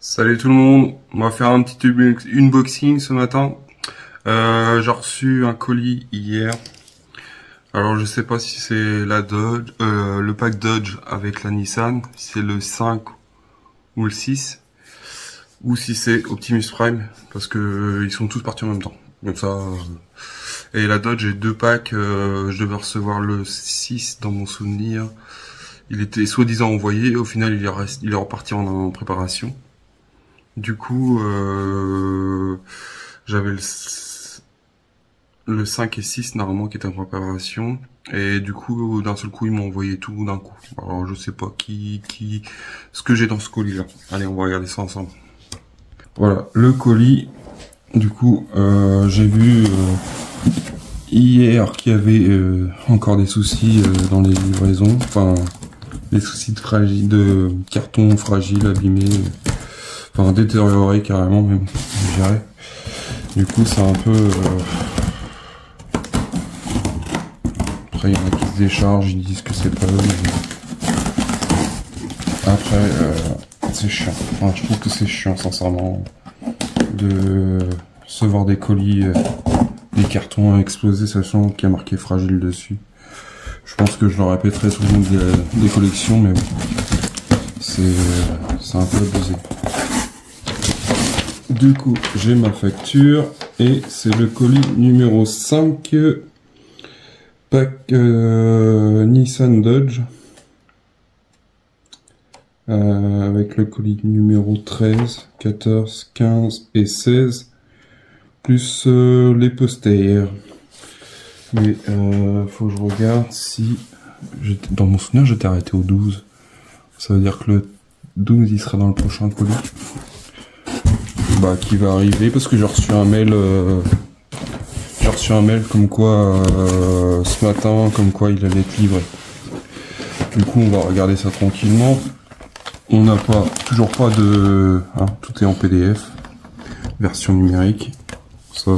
Salut tout le monde, on va faire un petit unboxing ce matin. J'ai reçu un colis hier. Alors je sais pas si c'est la Dodge, le pack Dodge avec la Nissan, si c'est le 5 ou le 6, ou si c'est Optimus Prime, parce que ils sont tous partis en même temps. Comme ça. Et la Dodge, j'ai deux packs. Je devais recevoir le 6 dans mon souvenir. Il était soi-disant envoyé, et au final il est reparti en préparation. Du coup, j'avais le 5 et 6 normalement qui étaient en préparation. Et du coup, d'un seul coup, ils m'ont envoyé tout d'un coup. Alors, je sais pas ce que j'ai dans ce colis-là. Allez, on va regarder ça ensemble. Voilà, le colis. Du coup, j'ai vu hier qu'il y avait encore des soucis dans les livraisons. Enfin, des soucis de carton fragile, abîmé. Enfin, détérioré carrément même, je dirais. Du coup, c'est un peu... Après, il y en a qui se déchargent, ils disent que c'est pas eux. Mais... Après, c'est chiant. Enfin, je trouve que c'est chiant, sincèrement, de recevoir des colis, des cartons à exploser, sachant qu'il y a marqué fragile dessus. Je pense que je le répéterai tout le long des collections, mais bon, c'est un peu abusé. Du coup, j'ai ma facture et c'est le colis numéro 5 pack Nissan Dodge avec le colis numéro 13, 14, 15 et 16 plus les posters. Mais faut que je regarde si dans mon souvenir j'étais arrêté au 12. Ça veut dire que le 12 il sera dans le prochain colis. Bah, qui va arriver parce que j'ai reçu un mail comme quoi ce matin comme quoi il allait être livré. Du coup on va regarder ça tranquillement. On n'a toujours pas de tout est en PDF version numérique. Ça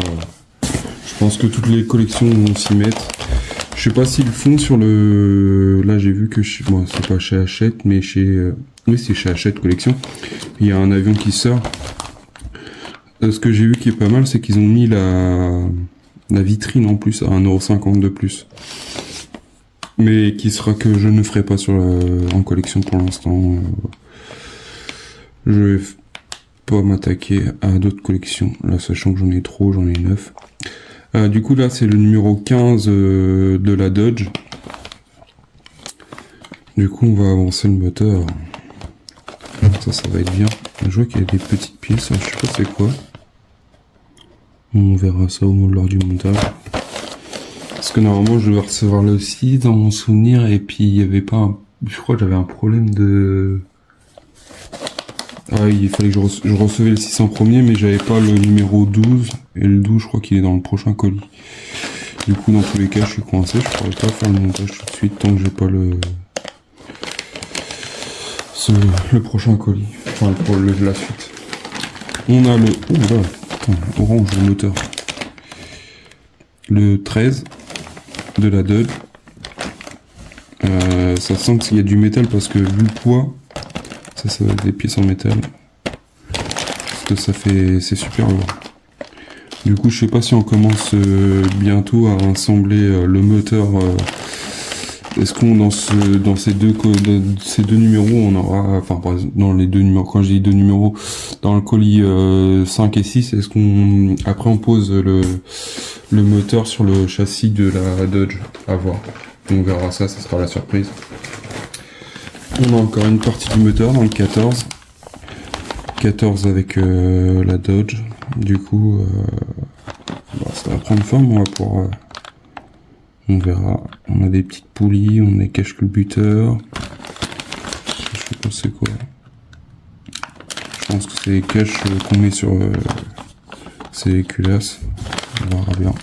je pense que toutes les collections vont s'y mettre. Je sais pas s'ils le font sur le... Là j'ai vu que bon, c'est pas chez Hachette mais chez oui c'est chez Hachette collection. Il y a un avion qui sort. Ce que j'ai vu qui est pas mal, c'est qu'ils ont mis la vitrine en plus à 1,50 € de plus. Mais qui sera que je ne ferai pas en collection pour l'instant. Je vais pas m'attaquer à d'autres collections. Là, sachant que j'en ai trop, j'en ai 9. Du coup, là, c'est le numéro 15 de la Dodge. Du coup, on va avancer le moteur. Ça va être bien. Je vois qu'il y a des petites pièces, je sais pas c'est quoi. On verra ça lors du montage. Parce que normalement je devais recevoir le 6 dans mon souvenir et puis il y avait pas je crois que j'avais un problème de... Ah il fallait que je recevais le 6 en premier mais j'avais pas le numéro 12 et le 12 je crois qu'il est dans le prochain colis. Du coup dans tous les cas je suis coincé, je pourrais pas faire le montage tout de suite tant que j'ai pas le prochain colis. Enfin la suite. On a le... Oh là, orange le moteur. Le 13 de la Dodge. Ça sent qu'il y a du métal parce que vu le poids, ça va être des pièces en métal. Parce que ça fait... c'est super lourd. Du coup je sais pas si on commence bientôt à assembler le moteur. Est-ce qu'on dans ces deux numéros on aura, enfin dans les deux numéros, quand je dis deux numéros, dans le colis 5 et 6, est-ce qu'on après on pose le moteur sur le châssis de la Dodge, à voir. On verra ça sera la surprise. On a encore une partie du moteur dans le 14 avec la Dodge. Du coup ça va prendre forme, on va pouvoir on verra. On a des petites poulies, on a des cache-culbuteurs. Je sais pas c'est quoi. Je pense que c'est les caches qu'on met sur ces culasses. On verra bien.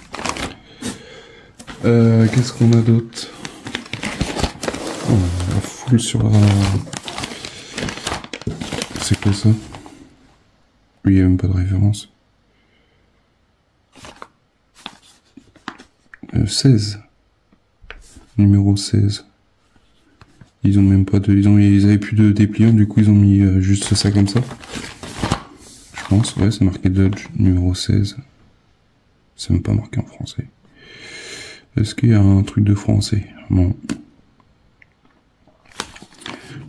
Qu'est-ce qu'on a d'autre? Oh, la foule sur la... C'est quoi ça? Oui, il n'y a même pas de référence. 16. Numéro 16. Ils ont même pas de... Ils avaient plus de dépliants, du coup ils ont mis juste ça comme ça. pense. Ouais, c'est marqué Dodge numéro 16. C'est même pas marqué en français. Est-ce qu'il y a un truc de français? Non.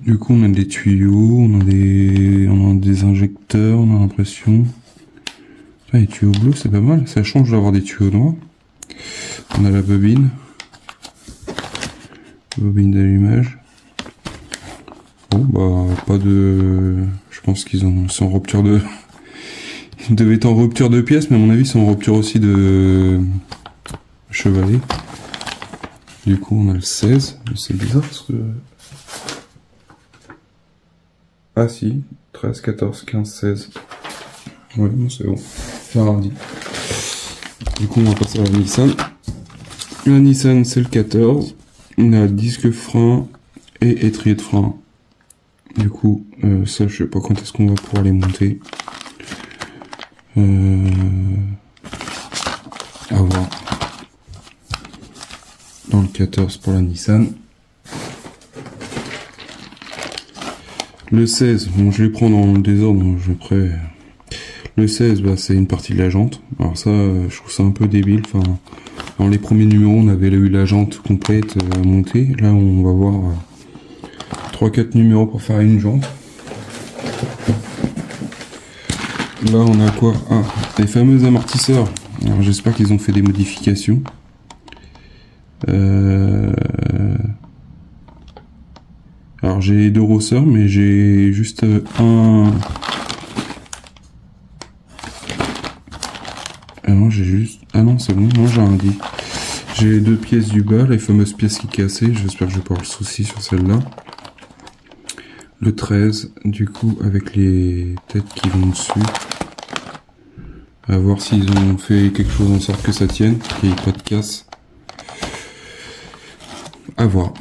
Du coup, on a des tuyaux, on a des injecteurs, on a l'impression. Ah, les tuyaux bleus, c'est pas mal. Ça change d'avoir des tuyaux noirs. On a la bobine. Bobine d'allumage. Bon, bah, pas de... Je pense qu'ils sont en rupture de... Ils devaient être en rupture de pièces, mais à mon avis, ils sont en rupture aussi de... chevalet. Du coup, on a le 16. C'est bizarre, parce que... Ah si, 13, 14, 15, 16. Ouais, bon, c'est bon. J'ai rien dit. Du coup, on va passer à la Nissan. La Nissan, c'est le 14. On a disque frein et étrier de frein. Du coup, ça, je sais pas quand est-ce qu'on va pouvoir les monter. À voir. Dans le 14 pour la Nissan. Le 16, bon, je les prends dans le désordre, donc je prends. Le 16, bah, c'est une partie de la jante. Alors ça, je trouve ça un peu débile. Enfin, dans les premiers numéros, on avait eu la jante complète montée. Là, on va voir 3-4 numéros pour faire une jante. Là, on a quoi? Ah, les fameux amortisseurs. Alors, j'espère qu'ils ont fait des modifications. Alors, j'ai 2 rosseurs, mais j'ai juste un... Ah non, j'ai juste... Ah non, c'est bon, non, j'ai un dit. J'ai 2 pièces du bas, les fameuses pièces qui cassaient. J'espère que je vais pas avoir le souci sur celle-là. Le 13, du coup, avec les têtes qui vont dessus. À voir s'ils ont fait quelque chose en sorte que ça tienne, qu'il n'y ait pas de casse. À voir.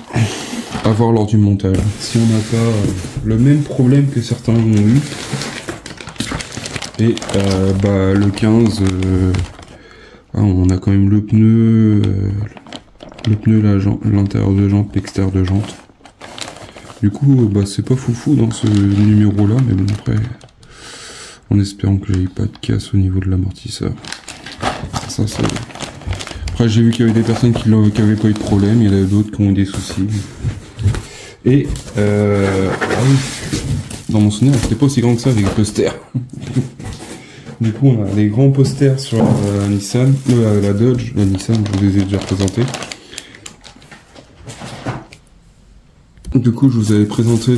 À voir lors du montage. Si on n'a pas le même problème que certains ont eu. Et bah, le 15, on a quand même le pneu, l'intérieur de jante, l'extérieur de jante. Du coup, bah, c'est pas foufou dans ce numéro-là, mais bon, après, en espérant que j'ai pas de casse au niveau de l'amortisseur. Ça, c'est... Après, j'ai vu qu'il y avait des personnes qui avaient pas eu de problème, il y en a d'autres qui ont eu des soucis. Et, ah oui, dans mon souvenir, c'était pas aussi grand que ça avec les posters. Du coup, on a des grands posters sur la Nissan, la Dodge, la Nissan, je vous les ai déjà présentés. Du coup, je vous avais présenté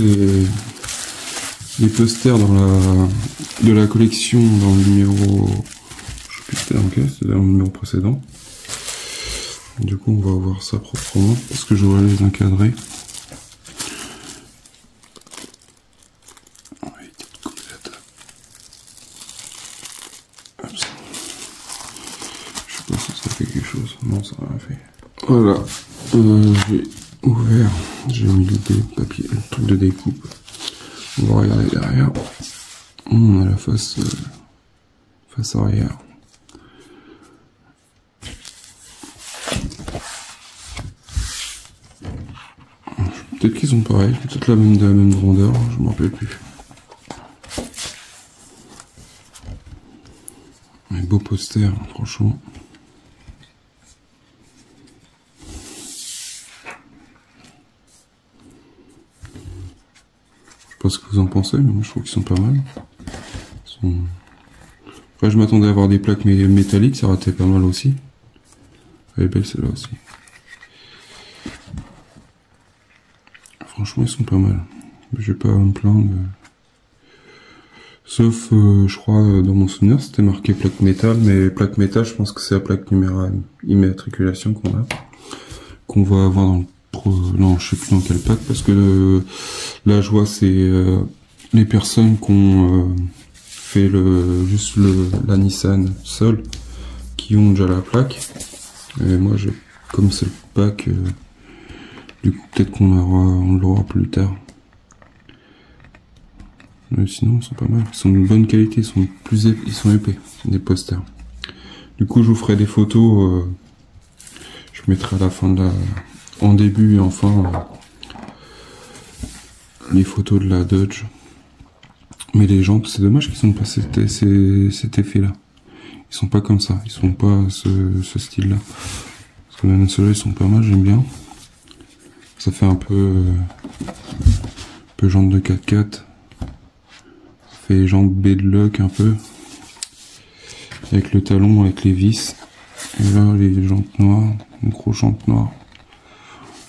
les posters de la collection dans le numéro... Je sais plus c'était dans c'était dans le numéro précédent. Du coup, on va voir ça proprement, parce que je vais les encadrer. Je sais pas si ça fait quelque chose. Non, ça n'a rien fait. Voilà. J'ai ouvert, j'ai mis le papier, le truc de découpe. On va regarder derrière. On a la face arrière. Peut-être qu'ils sont pareils, peut-être de la même grandeur, je m'en rappelle plus. Un beau poster, franchement. Je sais pas ce que vous en pensez, mais moi je trouve qu'ils sont pas mal. Après, je m'attendais à avoir des plaques métalliques, ça aurait été pas mal aussi. Elle est belle celle-là aussi. Franchement, ils sont pas mal. Je vais pas me plaindre. Sauf, je crois, dans mon souvenir, c'était marqué plaque métal, mais plaque métal, je pense que c'est la plaque immatriculation qu'on va avoir dans le non, je sais plus dans quel pack, parce que là, je vois, c'est les personnes qui ont fait juste la Nissan seule, qui ont déjà la plaque. Et moi, comme c'est le pack, du coup, peut-être on l'aura plus tard. Mais sinon, ils sont pas mal. Ils sont de bonne qualité, ils sont épais, des posters. Du coup, je vous ferai des photos. Je mettrai à la fin en début et en fin, les photos de la Dodge. Mais les jantes, c'est dommage qu'ils sont pas cet effet-là. Ils sont pas comme ça, ils sont pas ce style-là. Parce que même ceux-là, ils sont pas mal, j'aime bien. Ça fait un peu jante de 4x4. Ça fait jante Bedlock un peu. Avec le talon, avec les vis. Et là, les jantes noires, une grosse jante noire.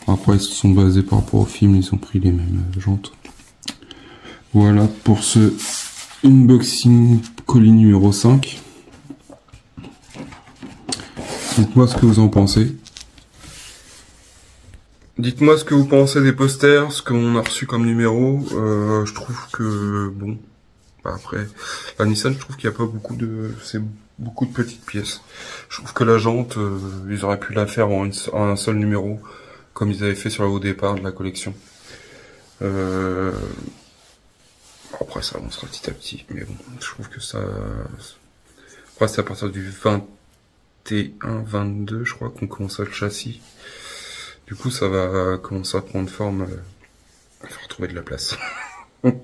Après, ils se sont basés par rapport au film, ils ont pris les mêmes jantes. Voilà pour ce unboxing colis numéro 5. Dites-moi ce que vous en pensez. Dites-moi ce que vous pensez des posters, ce qu'on a reçu comme numéro. Je trouve que, bon, après, la Nissan, je trouve qu'il n'y a pas beaucoup de... C'est beaucoup de petites pièces. Je trouve que la jante, ils auraient pu la faire en un seul numéro, comme ils avaient fait sur le haut départ de la collection. Après, ça avancera petit à petit, mais bon, je trouve que ça... Après, c'est à partir du 21, 22, je crois, qu'on commence à le châssis. Du coup, ça va commencer à prendre forme. Il faut retrouver de la place. Bon,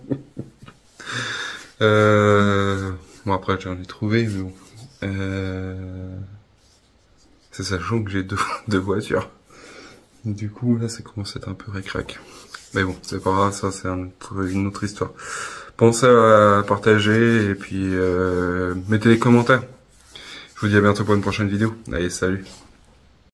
après, j'en ai trouvé, mais bon. C'est sachant que j'ai deux voitures. Du coup, là, ça commence à être un peu récrac. Mais bon, c'est pas grave, ça, c'est une autre histoire. Pensez à partager, et puis mettez des commentaires. Je vous dis à bientôt pour une prochaine vidéo. Allez, salut!